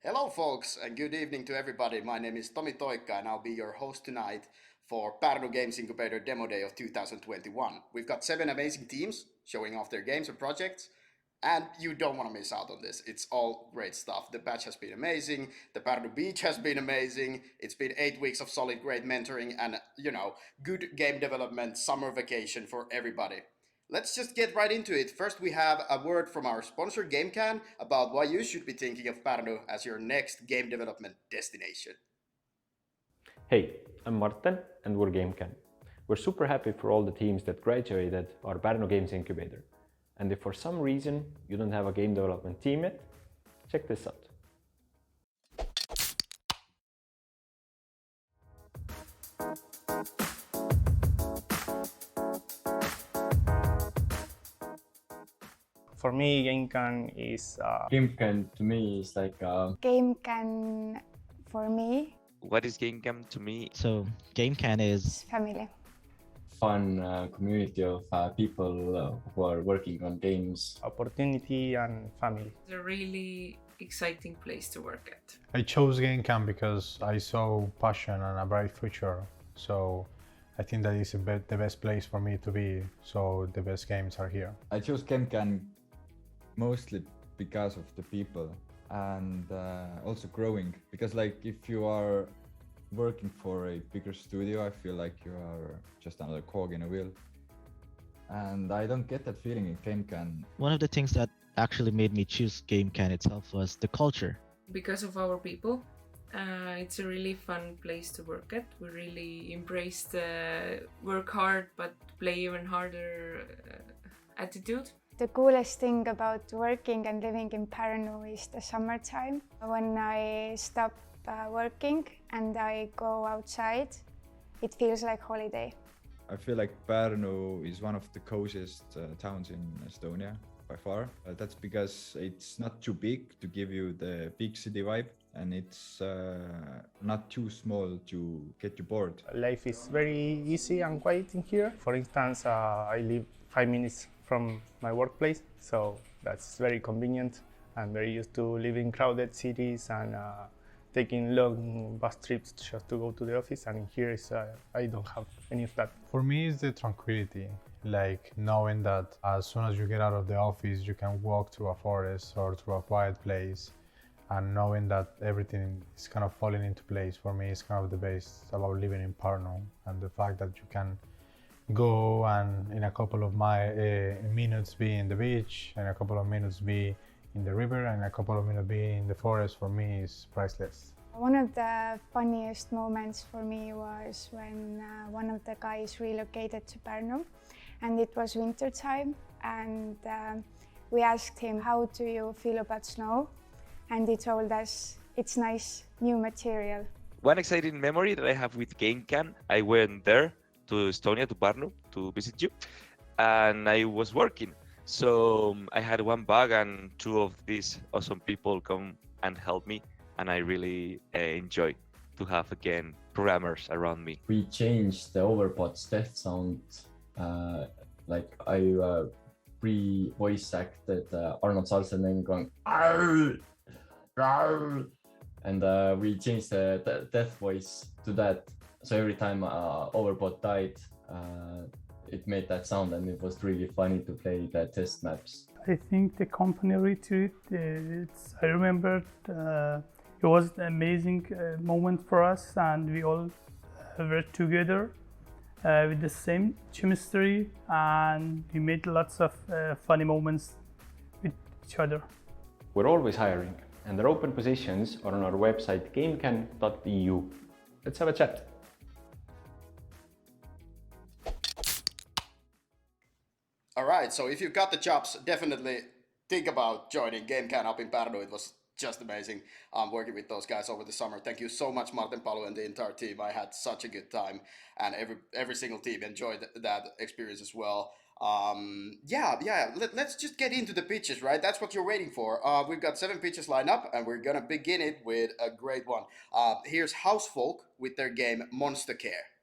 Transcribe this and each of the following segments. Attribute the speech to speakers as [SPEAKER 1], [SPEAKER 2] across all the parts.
[SPEAKER 1] Hello, folks, and good evening to everybody. My name is Tomi Toikka, and I'll be your host tonight for Pärnu Games Incubator Demo Day of 2021. We've got 7 amazing teams showing off their games and projects, and you don't want to miss out on this. It's all great stuff. The batch has been amazing. The Pärnu Beach has been amazing. It's been 8 weeks of solid, great mentoring and, good game development, summer vacation for everybody. Let's just get right into it. First, we have a word from our sponsor, Gamecan, about why you should be thinking of Pärnu as your next game development destination.
[SPEAKER 2] Hey, I'm Martin and we're Gamecan. We're super happy for all the teams that graduated our Pärnu Games Incubator. And if for some reason you don't have a game development team yet, check this out.
[SPEAKER 3] For me, Gamecan is...
[SPEAKER 2] Gamecan to me is like
[SPEAKER 4] Gamecan for me.
[SPEAKER 5] What is Gamecan to me?
[SPEAKER 6] So Gamecan is
[SPEAKER 4] Family.
[SPEAKER 2] fun community of people who are working on games.
[SPEAKER 3] opportunity and family.
[SPEAKER 7] It's a really exciting place to work at.
[SPEAKER 8] I chose Gamecan because I saw passion and a bright future. So I think that is the best place for me to be. So the best games are here.
[SPEAKER 9] I chose Gamecan mostly because of the people and also growing. Because like if you are working for a bigger studio, I feel like you are just another cog in a wheel. And I don't get that feeling in Gamecan.
[SPEAKER 6] one of the things that actually made me choose Gamecan itself was the culture.
[SPEAKER 7] Because of our people, it's a really fun place to work at. We really embrace the work hard but play even harder attitude.
[SPEAKER 4] The coolest thing about working and living in Pärnu is the summertime. When I stop working and I go outside, it feels like holiday.
[SPEAKER 9] I feel like Pärnu is one of the coziest towns in Estonia by far. That's because it's not too big to give you the big city vibe, and it's not too small to get you bored.
[SPEAKER 3] Life is very easy and quiet in here. For instance, I live 5 minutes from my workplace, so that's very convenient. I'm very used to living in crowded cities and taking long bus trips just to go to the office, and in here is I don't have any of that.
[SPEAKER 8] For me, it's the tranquility, like knowing that as soon as you get out of the office, you can walk through a forest or through a quiet place, and knowing that everything is kind of falling into place. For me, is kind of the best about living in Pärnu, and the fact that you can go and in a couple of minutes be in the beach, and a couple of minutes be in the river, and a couple of minutes be in the forest, for me is priceless.
[SPEAKER 4] One of the funniest moments for me was when one of the guys relocated to Pärnu, and it was winter time, and we asked him, how do you feel about snow? And he told us, it's nice, new material.
[SPEAKER 5] One exciting memory that I have with Gamecan, I went there to Estonia, to Pärnu, to visit you, and I was working. So I had one bug and 2 of these awesome people come and help me, and I really enjoy to have again programmers around me.
[SPEAKER 2] We changed the Overpod's death sound. Like I pre-voice acted Arnold Schwarzenegger going "Arr! Arr!" and we changed the death voice to that. So every time Overpod died, it made that sound, and it was really funny to play the test maps.
[SPEAKER 10] I think the company retreat, I remember it was an amazing moment for us, and we all were together with the same chemistry, and we made lots of funny moments with each other.
[SPEAKER 2] We're always hiring, and our open positions are on our website gamecan.eu. Let's have a chat.
[SPEAKER 1] All right, so if you've got the chops, definitely think about joining Gamecan up in Pärnu. It was just amazing working with those guys over the summer. Thank you so much, Martin Palu and the entire team. I had such a good time, and every single team enjoyed that experience as well. Let's just get into the pitches, right? That's what you're waiting for. We've got 7 pitches lined up, and we're gonna begin it with a great one. Here's Housefolk with their game MonsterCare.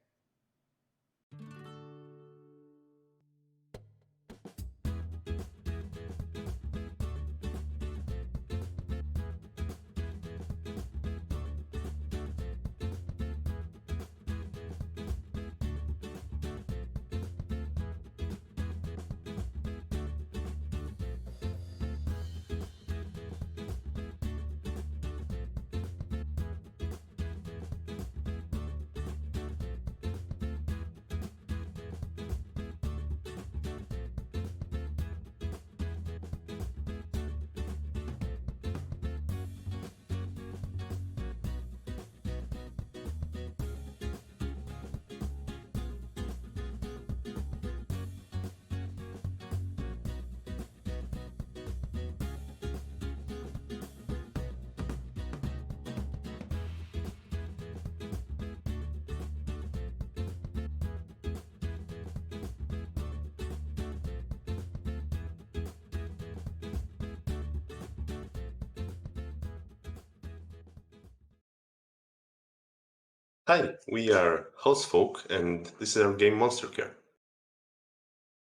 [SPEAKER 11] Hi, we are Housefolk, and this is our game MonsterCare.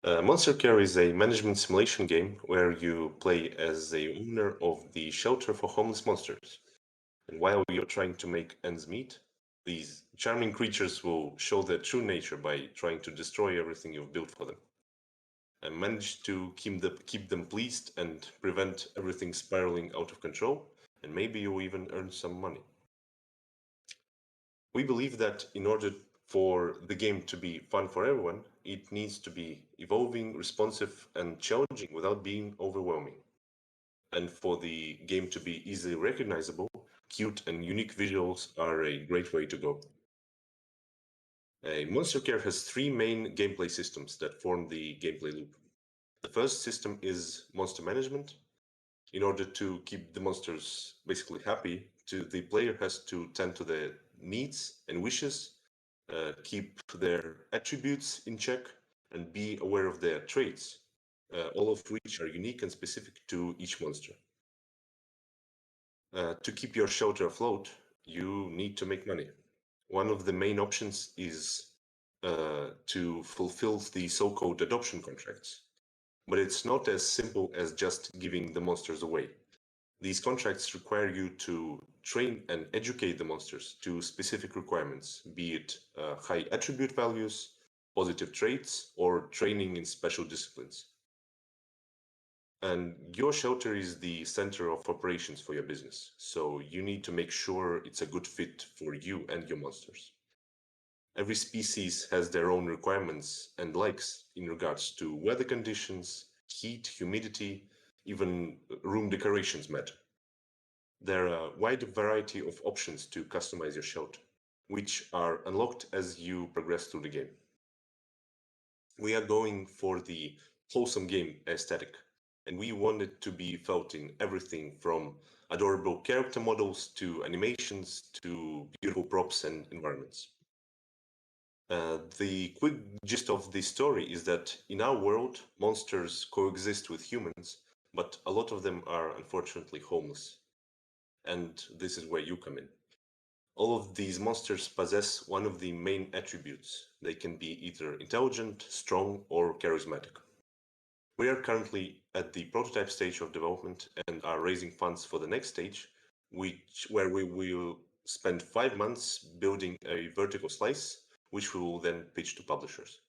[SPEAKER 11] MonsterCare is a management simulation game where you play as the owner of the shelter for homeless monsters. And while you're trying to make ends meet, these charming creatures will show their true nature by trying to destroy everything you've built for them. And manage to keep them pleased and prevent everything spiraling out of control, and maybe you'll even earn some money. We believe that in order for the game to be fun for everyone, it needs to be evolving, responsive, and challenging without being overwhelming. And for the game to be easily recognizable, cute and unique visuals are a great way to go. MonsterCare has three main gameplay systems that form the gameplay loop. The first system is monster management. In order to keep the monsters basically happy, the player has to tend to their needs and wishes, keep their attributes in check, and be aware of their traits, all of which are unique and specific to each monster. To keep your shelter afloat, you need to make money. One of the main options is to fulfill the so-called adoption contracts. But it's not as simple as just giving the monsters away. These contracts require you to train and educate the monsters to specific requirements, be it high attribute values, positive traits, or training in special disciplines. And your shelter is the center of operations for your business, so you need to make sure it's a good fit for you and your monsters. Every species has their own requirements and likes in regards to weather conditions, heat, humidity, even room decorations matter. There are a wide variety of options to customize your shelter, which are unlocked as you progress through the game. We are going for the wholesome game aesthetic, and we want it to be felt in everything from adorable character models to animations to beautiful props and environments. The quick gist of the story is that in our world, monsters coexist with humans, but a lot of them are unfortunately homeless. And this is where you come in. All of these monsters possess one of the main attributes. They can be either intelligent, strong, or charismatic. We are currently at the prototype stage of development and are raising funds for the next stage, where we will spend 5 months building a vertical slice, which we will then pitch to publishers.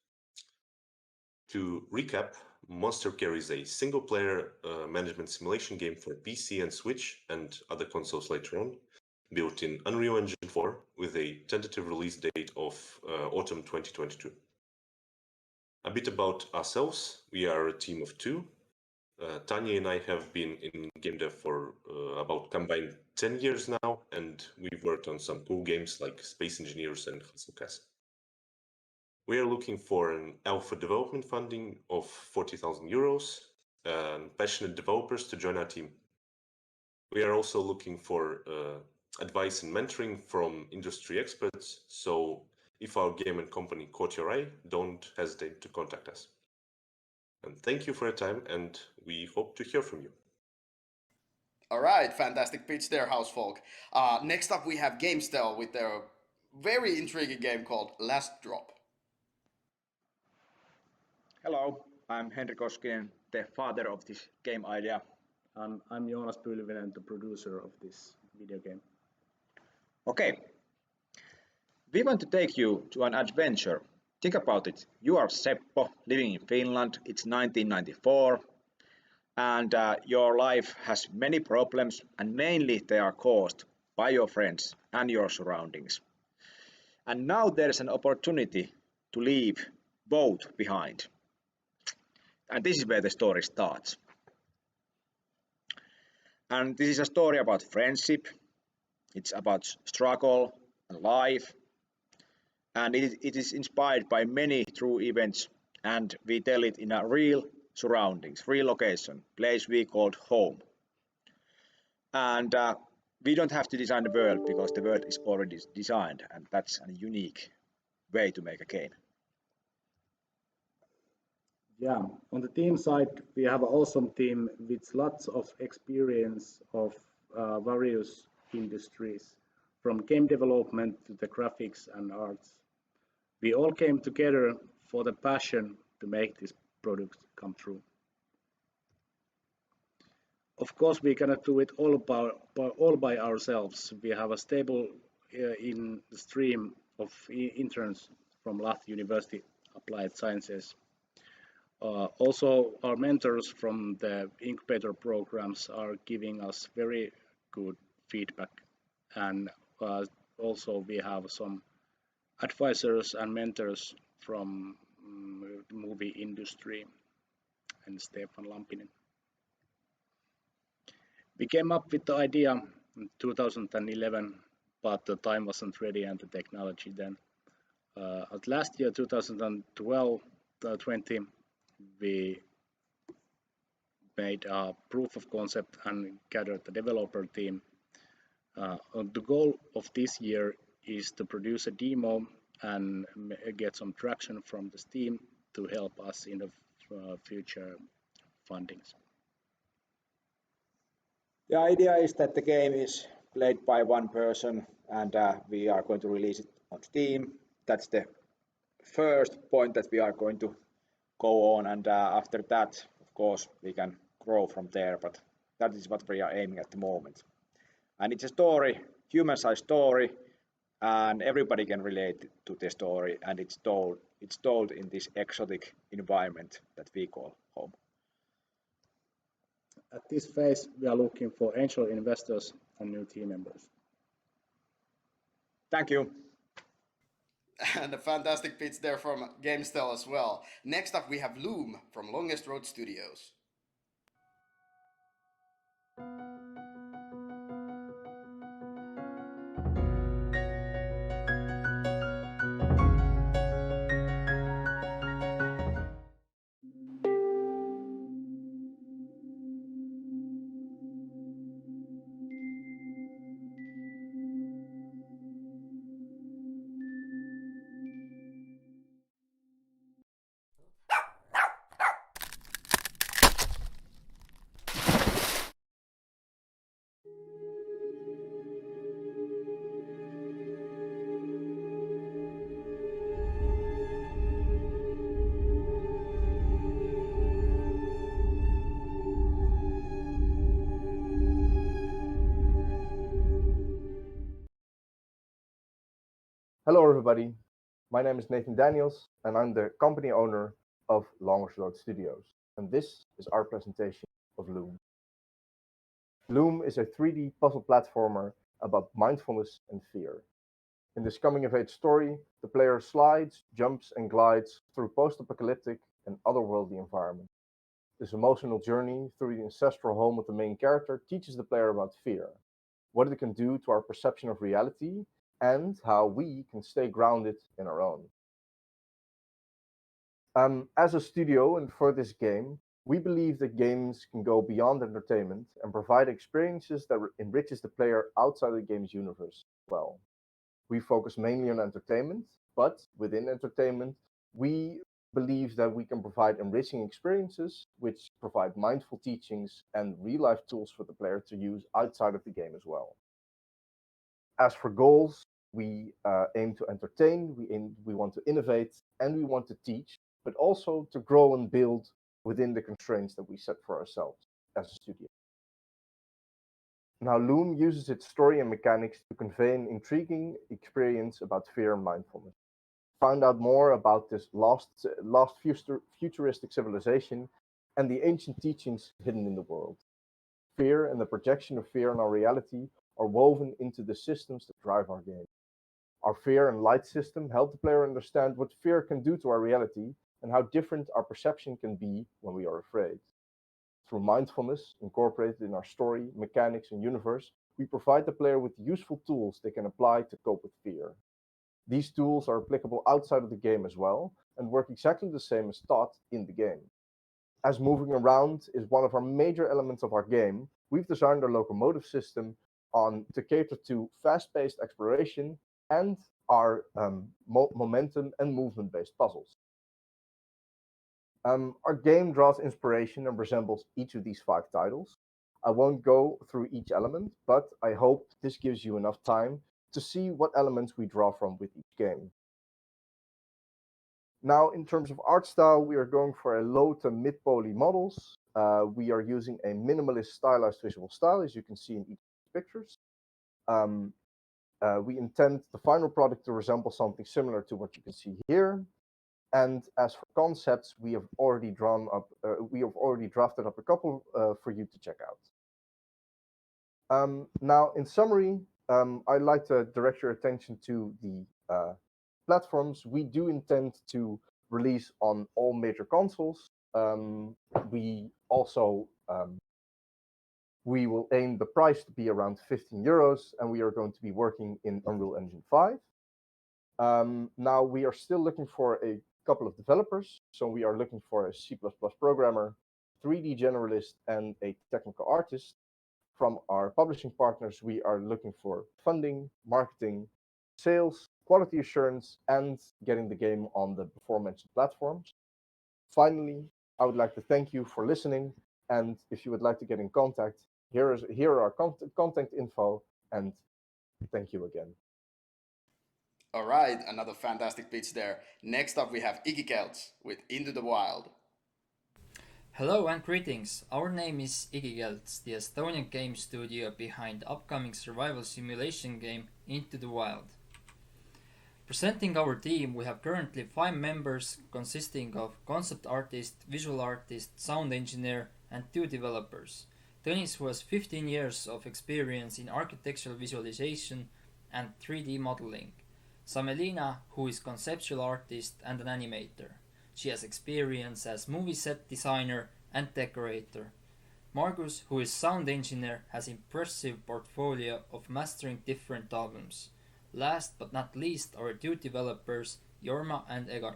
[SPEAKER 11] To recap, MonsterCare is a single-player management simulation game for PC and Switch and other consoles later on, built in Unreal Engine 4 with a tentative release date of autumn 2022. A bit about ourselves. We are a team of two. Tanya and I have been in game dev for about combined 10 years now, and we've worked on some cool games like Space Engineers and Housefolk. We are looking for an alpha development funding of 40,000 euros and passionate developers to join our team. We are also looking for advice and mentoring from industry experts, so if our game and company caught your eye, don't hesitate to contact us. And thank you for your time, and we hope to hear from you.
[SPEAKER 1] All right, fantastic pitch there, Housefolk. Next up, we have Gamestell with their very intriguing game called Last Drop.
[SPEAKER 12] Hello, I'm Henri Koskinen, the father of this game idea.
[SPEAKER 13] And I'm Joonas Pylvinen, the producer of this video game.
[SPEAKER 12] Okay, we want to take you to an adventure. Think about it. You are Seppo, living in Finland. It's 1994. And your life has many problems, and mainly they are caused by your friends and your surroundings. And now there is an opportunity to leave both behind. And this is where the story starts. And this is a story about friendship. It's about struggle and life. And it is inspired by many true events. And we tell it in a real surroundings, real location, place we called home. And we don't have to design the world because the world is already designed. And that's a unique way to make a game.
[SPEAKER 13] Yeah, on the team side, we have an awesome team with lots of experience of various industries. from game development to the graphics and arts. We all came together for the passion to make this product come true. Of course, we cannot do it all by ourselves. We have a stable in the stream of interns from Lahti University Applied Sciences. Also, our mentors from the incubator programs are giving us very good feedback, and also we have some advisors and mentors from the movie industry and Stefan Lampinen. We came up with the idea in 2011, but the time wasn't ready and the technology then. At last year, 2020, we made a proof of concept and gathered the developer team. The goal of this year is to produce a demo and get some traction from the Steam to help us in the future fundings.
[SPEAKER 12] The idea is that the game is played by one person and we are going to release it on Steam. That's the first point that we are going to go on, and after that, of course, we can grow from there, but that is what we are aiming at the moment. And it's a story, human-sized story, and everybody can relate to the story, and it's told in this exotic environment that we call home.
[SPEAKER 13] At this phase, we are looking for angel investors and new team members.
[SPEAKER 12] Thank you.
[SPEAKER 1] And a fantastic pitch there from Gamestell as well. Next up, we have Lume from Longest Road Studios.
[SPEAKER 2] Hello everybody, my name is Nathan Daniels and I'm the company owner of Longest Road Studios, and this is our presentation of Lume. Lume is a 3D puzzle platformer about mindfulness and fear. In this coming-of-age story, the player slides, jumps and glides through post-apocalyptic and otherworldly environments. This emotional journey through the ancestral home of the main character teaches the player about fear, what it can do to our perception of reality, and how we can stay grounded in our own. As a studio and for this game, we believe that games can go beyond entertainment and provide experiences that enriches the player outside the game's universe as well. We focus mainly on entertainment, but within entertainment, we believe that we can provide enriching experiences which provide mindful teachings and real-life tools for the player to use outside of the game as well. As for goals, we aim to entertain, we want to innovate, and we want to teach, but also to grow and build within the constraints that we set for ourselves as a studio. Now, Lume uses its story and mechanics to convey an intriguing experience about fear and mindfulness. Find out more about this lost futuristic civilization and the ancient teachings hidden in the world. Fear and the projection of fear in our reality are woven into the systems that drive our game. Our fear and light system help the player understand what fear can do to our reality and how different our perception can be when we are afraid. Through mindfulness incorporated in our story, mechanics, and universe, we provide the player with useful tools they can apply to cope with fear. These tools are applicable outside of the game as well and work exactly the same as taught in the game. As moving around is one of our major elements of our game, we've designed our locomotive system to cater to fast-paced exploration and our momentum and movement-based puzzles. Our game draws inspiration and resembles each of these 5 titles. I won't go through each element, but I hope this gives you enough time
[SPEAKER 14] to see what elements we draw from with each game. Now, in terms of art style, we are going for a low to mid-poly models. We are using a minimalist stylized visual style, as you can see in each of the pictures. We intend the final product to resemble something similar to what you can see here. And as for concepts, we have already drafted up a couple for you to check out. Now, in summary, I'd like to direct your attention to the platforms. We do intend to release on all major consoles. We will aim the price to be around 15 euros, and we are going to be working in Unreal Engine 5. Now, we are still looking for a couple of developers. So we are looking for a C++ programmer, 3D generalist, and a technical artist. From our publishing partners, we are looking for funding, marketing, sales, quality assurance, and getting the game on the before-mentioned platforms. Finally, I would like to thank you for listening. And if you would like to get in contact, here are our contact info, and thank you again.
[SPEAKER 1] All right, another fantastic pitch there. Next up, we have Igikelts with Into the Wild.
[SPEAKER 15] Hello and greetings. Our name is Igikelts, the Estonian game studio behind the upcoming survival simulation game Into the Wild. Presenting our team, we have currently 5 members consisting of concept artist, visual artist, sound engineer, and 2 developers. Tõnis, who has 15 years of experience in architectural visualization and 3D modeling. Samelina, who is conceptual artist and an animator. She has experience as movie set designer and decorator. Margus, who is sound engineer, has impressive portfolio of mastering different albums. Last but not least, our 2 developers, Jorma and Egar.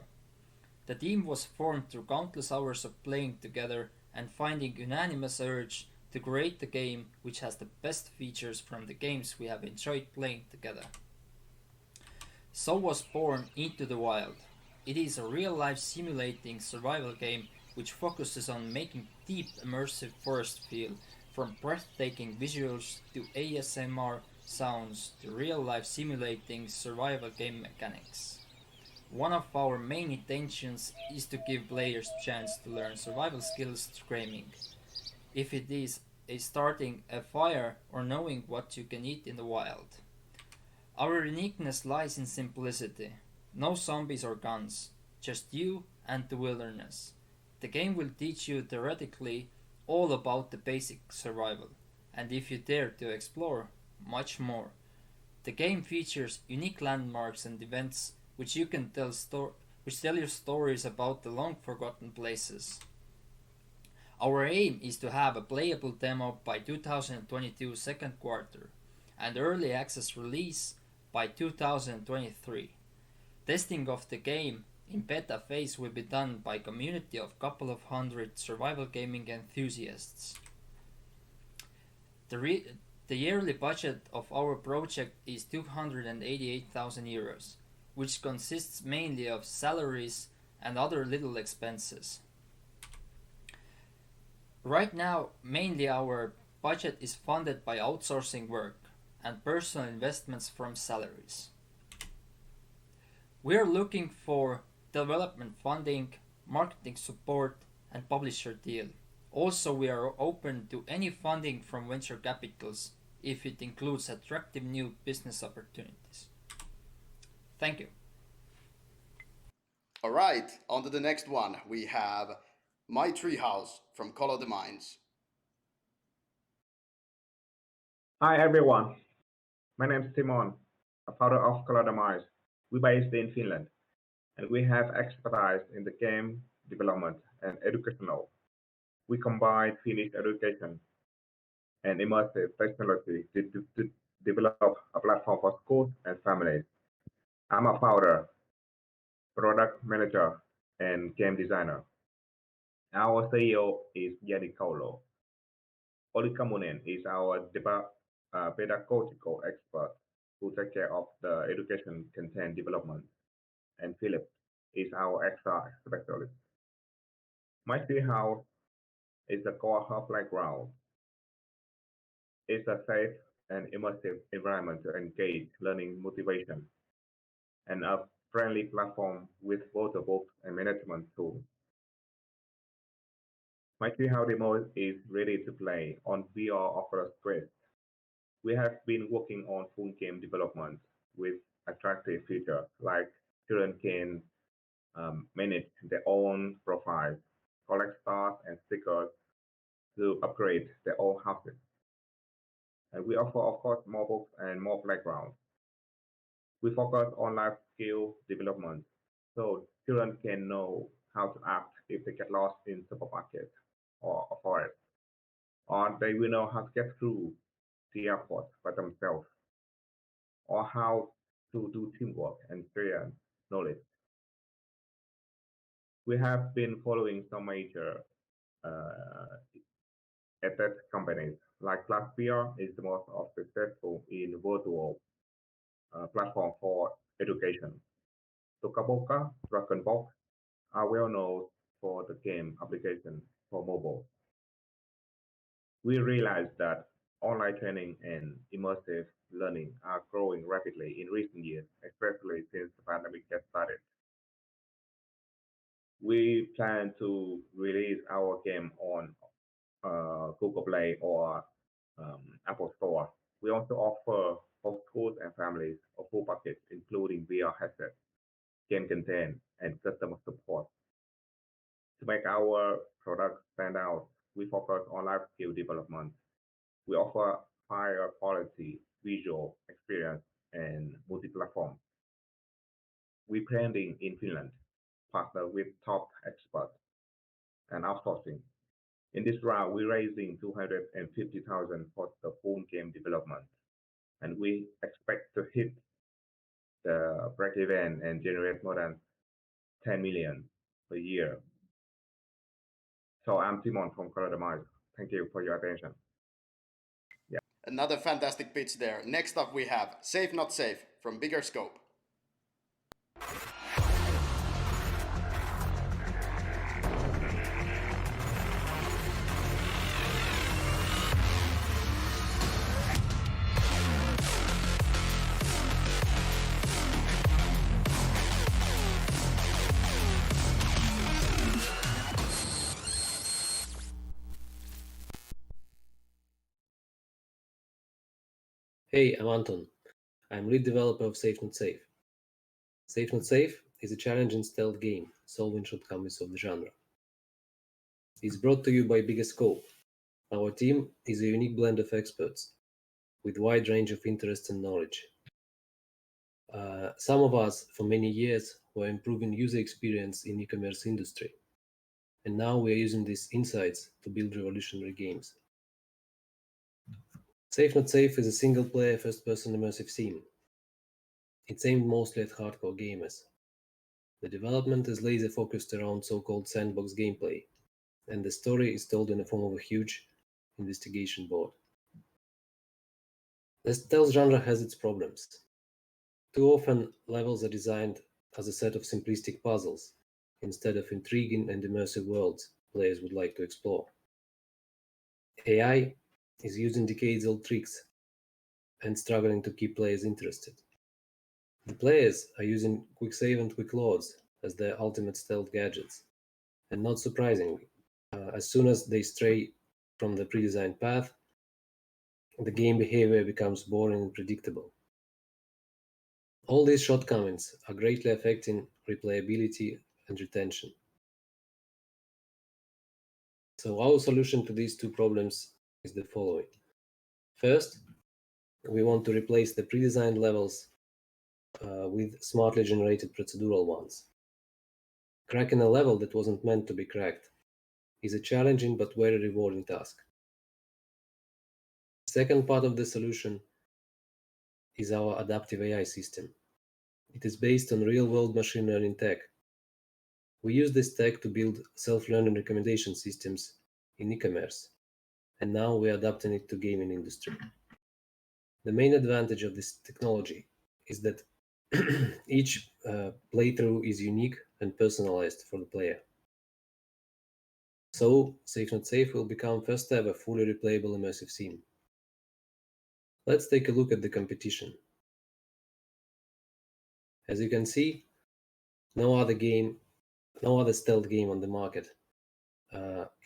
[SPEAKER 15] The team was formed through countless hours of playing together and finding unanimous urge to create the game which has the best features from the games we have enjoyed playing together. So was born Into the Wild. It is a real-life simulating survival game which focuses on making deep immersive forest feel, from breathtaking visuals to ASMR sounds to real-life simulating survival game mechanics. One of our main intentions is to give players a chance to learn survival skills through gaming. If it is starting a fire or knowing what you can eat in the wild. Our uniqueness lies in simplicity. No zombies or guns, just you and the wilderness. The game will teach you theoretically all about the basic survival, and if you dare to explore, much more. The game features unique landmarks and events which you can tell you stories about the long forgotten places. Our aim is to have a playable demo by 2022 second quarter and early access release by 2023. Testing of the game in beta phase will be done by a community of couple of hundred survival gaming enthusiasts. The yearly budget of our project is 288,000 euros, which consists mainly of salaries and other little expenses. Right now, mainly our budget is funded by outsourcing work and personal investments from salaries. We are looking for development funding, marketing support, and publisher deal. Also, we are open to any funding from venture capitals if it includes attractive new business opportunities. Thank you.
[SPEAKER 1] All right, on to the next one. We have My Treehouse from Color the Mines.
[SPEAKER 16] Hi everyone, my name is Simon, a founder of Color the Mines. We're based in Finland, and we have expertise in the game development and educational. We combine Finnish education and immersive technology to develop a platform for schools and families. I'm a founder, product manager, and game designer. Our CEO is Jani Kaulo. Oli Kamunen is our pedagogical expert who takes care of the education content development, and Philip is our extra specialist. My treehouse is the core hub playground. It's a safe an immersive environment to engage learning motivation, and a friendly platform with photo books and management tools. My Treehouse demo is ready to play on VR Oculus Quest. We have been working on full game development with attractive features like children can manage their own profiles, collect stars and stickers to upgrade their own houses. And we offer, of course, more books and more playgrounds. We focus on life skill development so children can know how to act if they get lost in supermarket or a forest, or they will know how to get through the airport by themselves, or how to do teamwork and share knowledge. We have been following some major uh, edtech companies, like Classpeer is the most successful in virtual platform for education. Toca Boca, Dragonbox are well known for the game application for mobile. We realized that online training and immersive learning are growing rapidly in recent years, especially since the pandemic has started. We plan to release our game on Google Play or Apple Store. We also offer both schools and families a full package, including VR headset, game content, and customer support. To make our product stand out, we focus on life skill development. We offer higher quality visual experience and multi-platform. We branding in Finland, partner with top experts and outsourcing. In this round, we're raising 250,000 for the full game development, and we expect to hit the break even and generate more than 10 million per year. So I'm Timon from Colorado Mines. Thank you for your attention. Yeah.
[SPEAKER 1] Another fantastic pitch there. Next up we have Safe Not Safe from Bigger Scope.
[SPEAKER 17] Hey, I'm Anton. I'm lead developer of Safe Not Safe. Safe Not Safe is a challenging stealth game solving shortcomings of the genre. It's brought to you by Bigger Scope. Our team is a unique blend of experts with wide range of interests and knowledge. Some of us, for many years, were improving user experience in e-commerce industry, and now we are using these insights to build revolutionary games. Safe Not Safe is a single-player first-person immersive sim. It's aimed mostly at hardcore gamers. The development is laser-focused around so-called sandbox gameplay, and the story is told in the form of a huge investigation board. The stealth genre has its problems. Too often, levels are designed as a set of simplistic puzzles, instead of intriguing and immersive worlds players would like to explore. AI is using decades-old tricks and struggling to keep players interested. The players are using quick save and quick loads as their ultimate stealth gadgets, and not surprisingly, as soon as they stray from the pre-designed path, the game behavior becomes boring and predictable. All these shortcomings are greatly affecting replayability and retention. So our solution to these two problems is the following. First, we want to replace the pre-designed levels with smartly generated procedural ones. Cracking a level that wasn't meant to be cracked is a challenging but very rewarding task. The second part of the solution is our adaptive AI system. It is based on real-world machine learning tech. We use this tech to build self-learning recommendation systems in e-commerce, and now we're adapting it to gaming industry. The main advantage of this technology is that each playthrough is unique and personalized for the player. So, Safe Not Safe will become first ever fully replayable immersive sim. Let's take a look at the competition. As you can see, no other stealth game on the market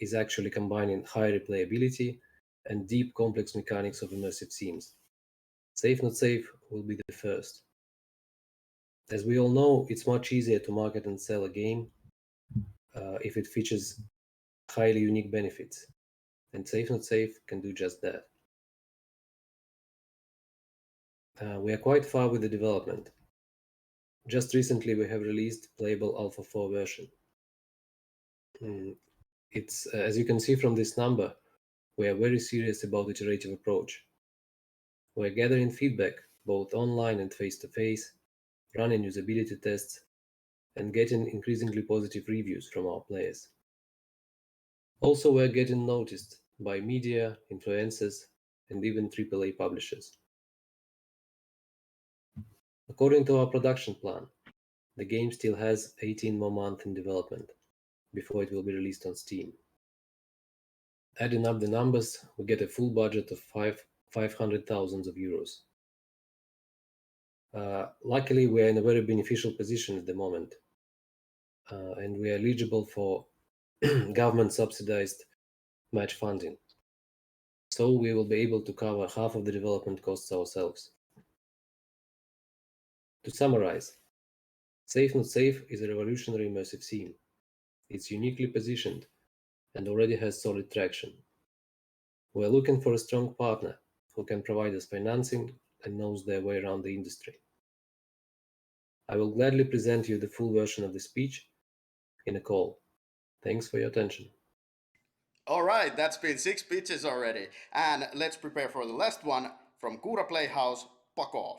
[SPEAKER 17] is actually combining high replayability and deep complex mechanics of immersive scenes. Safe Not Safe will be the first. As we all know, it's much easier to market and sell a game if it features highly unique benefits, and Safe Not Safe can do just that. We are quite far with the development. Just recently we have released playable Alpha 4 version. It's as you can see from this number, we are very serious about iterative approach. We're gathering feedback both online and face-to-face, running usability tests, and getting increasingly positive reviews from our players. Also, we're getting noticed by media, influencers, and even AAA publishers. According to our production plan, the game still has 18 more months in development before it will be released on Steam. Adding up the numbers, we get a full budget of 500,000 euros. Luckily, we are in a very beneficial position at the moment, and we are eligible for government subsidized match funding. So we will be able to cover half of the development costs ourselves. To summarize, Safe Not Safe is a revolutionary immersive scene. It's uniquely positioned and already has solid traction. We're looking for a strong partner who can provide us financing and knows their way around the industry. I will gladly present you the full version of the speech in a call. Thanks for your attention.
[SPEAKER 1] All right, that's been 6 pitches already. And let's prepare for the last one from Kuura Playhouse, PuckOff.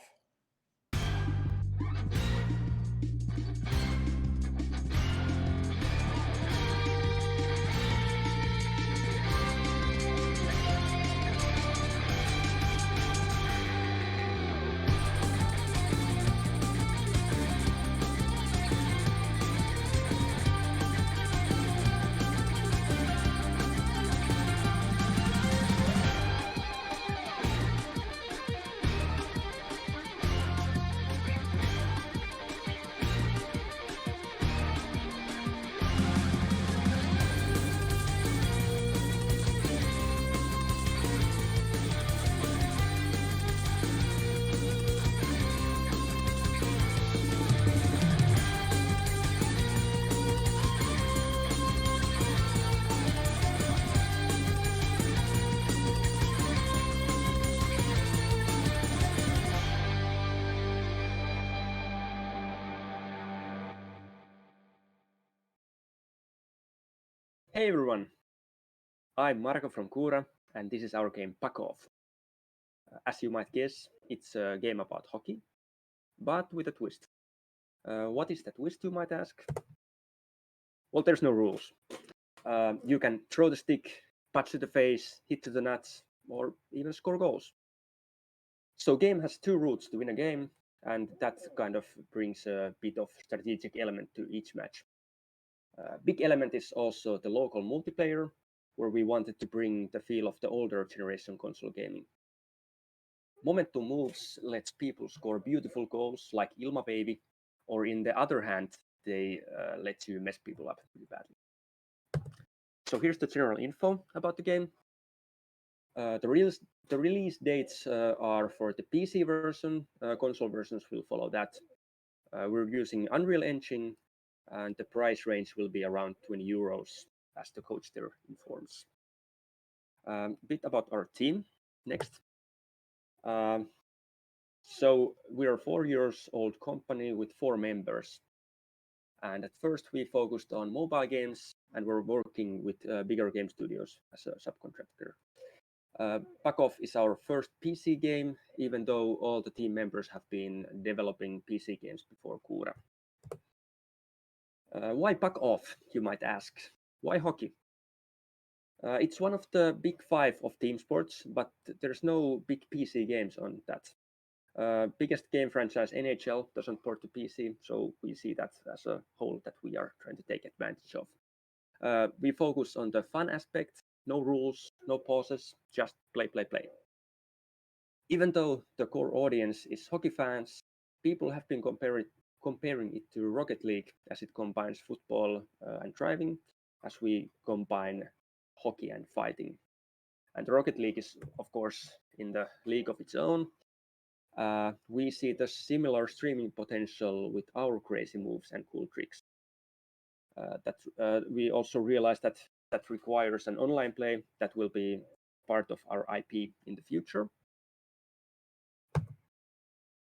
[SPEAKER 18] Hey everyone, I'm Marko from Kuura, and this is our game PuckOff. As you might guess, it's a game about hockey, but with a twist. What is that twist, you might ask? Well, there's no rules. You can throw the stick, punch to the face, hit to the nuts, or even score goals. So game has 2 routes to win a game, and that kind of brings a bit of strategic element to each match. Big element is also the local multiplayer, where we wanted to bring the feel of the older generation console gaming. Momentum moves lets people score beautiful goals like Ilma Baby, or in the other hand, they let you mess people up really badly. So here's the general info about the game. The release dates are for the PC version. Console versions will follow that. We're using Unreal Engine, and the price range will be around 20 euros, as the coach there informs. A bit about our team next. So we're a 4-year-old company with 4 members. And at first we focused on mobile games, and we're working with bigger game studios as a subcontractor. PuckOff is our first PC game, even though all the team members have been developing PC games before Kuura. Why PuckOff, you might ask? Why hockey? It's one of the big 5 of team sports, but there's no big PC games on that. Biggest game franchise NHL doesn't port to PC, so we see that as a whole that we are trying to take advantage of. We focus on the fun aspect, no rules, no pauses, just play, play, play. Even though the core audience is hockey fans, people have been comparing it to Rocket League, as it combines football and driving, as we combine hockey and fighting. And the Rocket League is, of course, in the league of its own. We see the similar streaming potential with our crazy moves and cool tricks. We also realize that requires an online play that will be part of our IP in the future.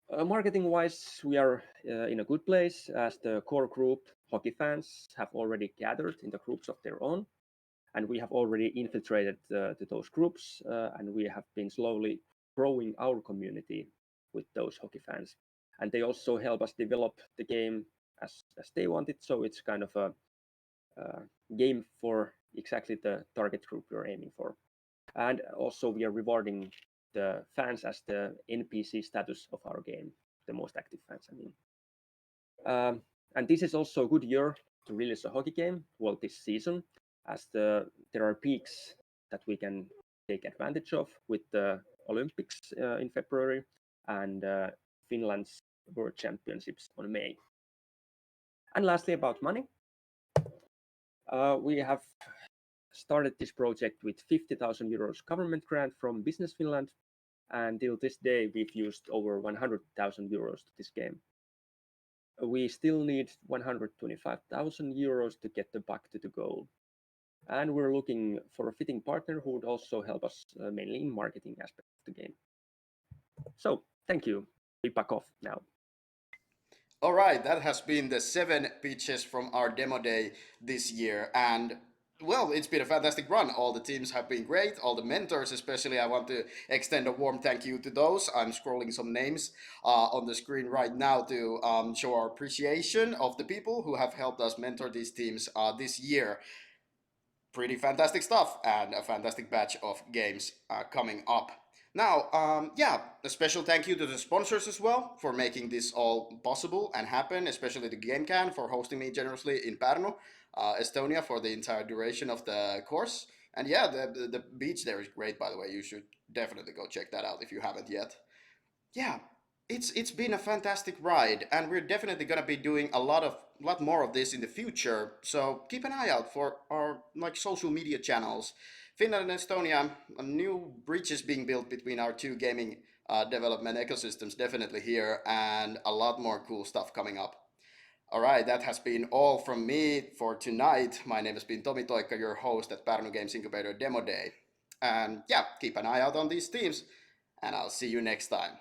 [SPEAKER 18] Marketing-wise, we are in a good place, as the core group, hockey fans, have already gathered in the groups of their own, and we have already infiltrated to those groups, and we have been slowly growing our community with those hockey fans. And they also help us develop the game as they want it, so it's kind of a game for exactly the target group we're aiming for. And also we are rewarding the fans as the NPC status of our game, the most active fans, I mean. And this is also a good year to release a hockey game, well, this season, as there are peaks that we can take advantage of with the Olympics in February and Finland's World Championships on May. And lastly, about money. We have started this project with 50,000 euros government grant from Business Finland, and till this day we've used over 100,000 euros to this game. We still need 125,000 euros to get the buck to the goal, and we're looking for a fitting partner who would also help us mainly in marketing aspect of the game. So thank you. We PuckOff now.
[SPEAKER 1] All right, that has been the 7 pitches from our demo day this year, and well, it's been a fantastic run. All the teams have been great. All the mentors, especially, I want to extend a warm thank you to those. I'm scrolling some names on the screen right now to show our appreciation of the people who have helped us mentor these teams this year. Pretty fantastic stuff, and a fantastic batch of games coming up. Now, a special thank you to the sponsors as well for making this all possible and happen, especially the Gamecan for hosting me generously in Pärnu, Estonia, for the entire duration of the course. And yeah, the beach there is great, by the way. You should definitely go check that out if you haven't yet. Yeah, it's been a fantastic ride, and we're definitely gonna be doing a lot more of this in the future. So keep an eye out for our social media channels. Finland and Estonia, new bridges being built between our two gaming development ecosystems definitely here, and a lot more cool stuff coming up. All right, that has been all from me for tonight. My name has been Tomi Toikka, your host at Pärnu Games Incubator Demo Day. And yeah, keep an eye out on these teams, and I'll see you next time.